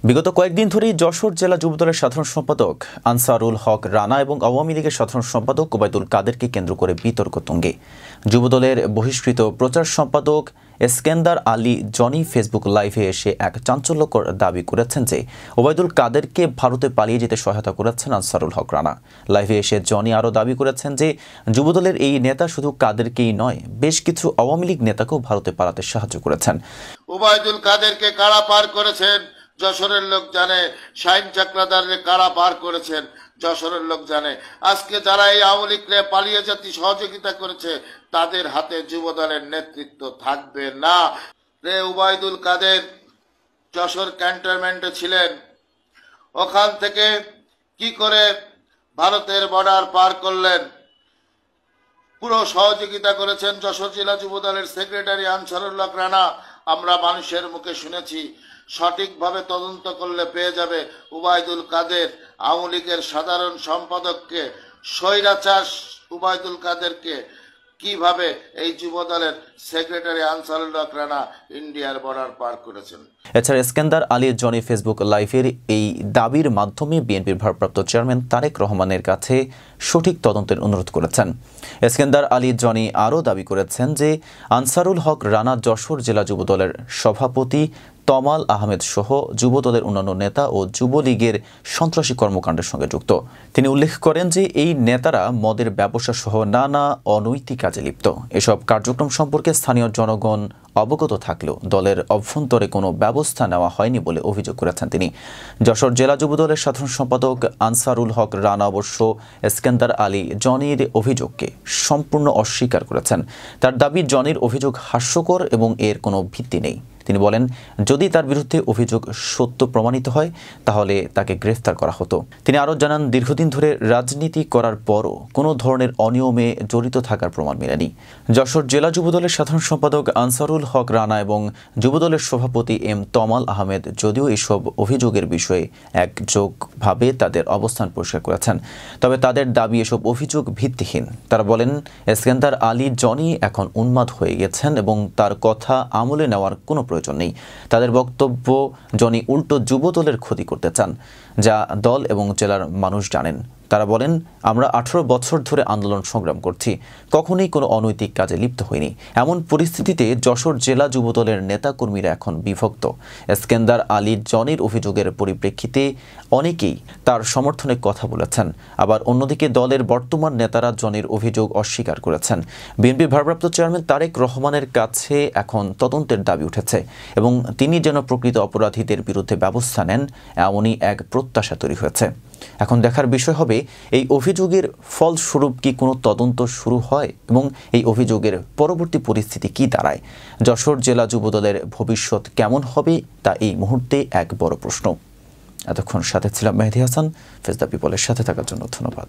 বিগত কয়েকদিন ধরেই যশোর জেলা যুবদলের সাধারণ সম্পাদক আনসারুল হক রানা এবং আওয়ামী লীগের সাধারণ সম্পাদক ওবায়দুল কাদেরকে কেন্দ্র করে বিতর্ক তুঙ্গে। যুবদলের বহিষ্কৃত প্রচার সম্পাদক এসকেন্দার আলী জনি ফেসবুক লাইভে এসে এক চাঞ্চল্যকর দাবি করেছেন যে ওবায়দুল কাদেরকে ভারতে পালিয়ে যেতে সহায়তা করেছেন আনসারুল হক রানা। লাইভে এসে জনি আরও দাবি করেছেন যে যুবদলের এই নেতা শুধু কাদেরকেই নয়, বেশ কিছু আওয়ামী লীগ নেতাকেও ভারতে পালাতে সাহায্য করেছেন। ওবায়দুল কাদেরকে কারা পার করেছেন যশোরের লোক জানে, শাহিন চাকলাদারকে কারা পার করেছেন যশোরের লোক জানে। আজকে যারা এই আওয়ামী লীগকে পালিয়ে যেতে সহযোগিতা করেছে তাদের হাতে যুবদলের নেতৃত্ব থাকবে না। ওবায়দুল কাদের যশোর ক্যান্টনমেন্টে ছিলেন, ওখান থেকে কি করে ভারতের বর্ডার পার করলেন, পুরো সহযোগিতা করেছেন যশোর জেলা যুবদলের সেক্রেটারি আনসারুল হক রানা। আমরা মানুষের মুখে শুনেছি, সঠিকভাবে তদন্ত করলে পেয়ে যাবে ওবায়দুল কাদের আওয়ামী লীগের সাধারণ সম্পাদককে, স্বৈরাচার ওবায়দুল কাদেরকে কিভাবে এই যুবদলের সেক্রেটারি আনসারুল হক রানা ইন্ডিয়ার বর্ডার পার করেছেন। এছাড়া এসকেন্দার আলী জনি ফেসবুক লাইভের এই দাবির মাধ্যমে বিএনপির ভারপ্রাপ্ত চেয়ারম্যান তারেক রহমানের কাছে সঠিক তদন্তের অনুরোধ করেছেন। এসকেন্দার আলী জনি আরও দাবি করেছেন যে আনসারুল হক রানা যশোর জেলা যুবদলের সভাপতি তমাল আহমেদ সহ যুবদলের অন্যান্য নেতা ও যুবলীগের সন্ত্রাসী কর্মকাণ্ডের সঙ্গে যুক্ত। তিনি উল্লেখ করেন যে এই নেতারা মদের ব্যবসা সহ নানা অনৈতিক কাজে লিপ্ত। এসব কার্যক্রম সম্পর্কে স্থানীয় জনগণ অবগত থাকলেও দলের অভ্যন্তরে কোনো ব্যবস্থা নেওয়া হয়নি বলে অভিযোগ করেছেন তিনি। যশোর জেলা যুবদলের সাধারণ সম্পাদক আনসারুল হক রানা অবশ্য এসকেন্দার আলী জনির অভিযোগকে সম্পূর্ণ অস্বীকার করেছেন। তার দাবি জনির অভিযোগ হাস্যকর এবং এর কোনো ভিত্তি নেই। তিনি বলেন, যদি তার বিরুদ্ধে অভিযোগ সত্য প্রমাণিত হয় তাহলে তাকে গ্রেফতার করা হতো। তিনি আরও জানান, দীর্ঘদিন ধরে রাজনীতি করার পরও কোনো ধরনের অনিয়মে জড়িত থাকার প্রমাণ মেলেনি। যশোর জেলা যুবদলের সাধারণ সম্পাদক আনসারুল হক রানা এবং যুবদলের সভাপতি এম তমাল আহমেদ যদিও এসব অভিযোগের বিষয়ে একযোগভাবে তাদের অবস্থান পরিষ্কার করেছেন, তবে তাদের দাবি এসব অভিযোগ ভিত্তিহীন। তারা বলেন, এসকেন্দার আলী জনি এখন উন্মাদ হয়ে গেছেন এবং তার কথা আমলে নেওয়ার কোনো প্রয়োজন নেই। তাদের বক্তব্য, জনি উল্টো যুবদলের ক্ষতি করতে চান, যা দল এবং জেলার মানুষ জানেন। তারা বলেন, আমরা 18 বছর ধরে আন্দোলন সংগ্রাম করছি, কখনোই কোনো অনৈতিক কাজে লিপ্ত হয়নি। এমন পরিস্থিতিতে যশোর জেলা যুবদলের নেতাকর্মীরা এখন বিভক্ত। এসকেন্দার আলী জনির অভিযোগের পরিপ্রেক্ষিতে অনেকেই তার সমর্থনে কথা বলেছেন, আবার অন্যদিকে দলের বর্তমান নেতারা জনির অভিযোগ অস্বীকার করেছেন। বিএনপির ভারপ্রাপ্ত চেয়ারম্যান তারেক রহমানের কাছে এখন তদন্তের দাবি উঠেছে এবং তিনি যেন প্রকৃত অপরাধীদের বিরুদ্ধে ব্যবস্থা নেন, এমনই এক প্রত্যাশা তৈরি হয়েছে। এখন দেখার বিষয় হবে এই অভিযোগের ফলস্বরূপ কি কোনো তদন্ত শুরু হয় এবং এই অভিযোগের পরবর্তী পরিস্থিতি কি দাঁড়ায়। যশোর জেলা যুবদলের ভবিষ্যৎ কেমন হবে তা এই মুহূর্তে এক বড় প্রশ্ন। এতক্ষণ সাথে ছিলাম মেহেদী হাসান। ফেস দ্য পিপলের সাথে থাকার জন্য ধন্যবাদ।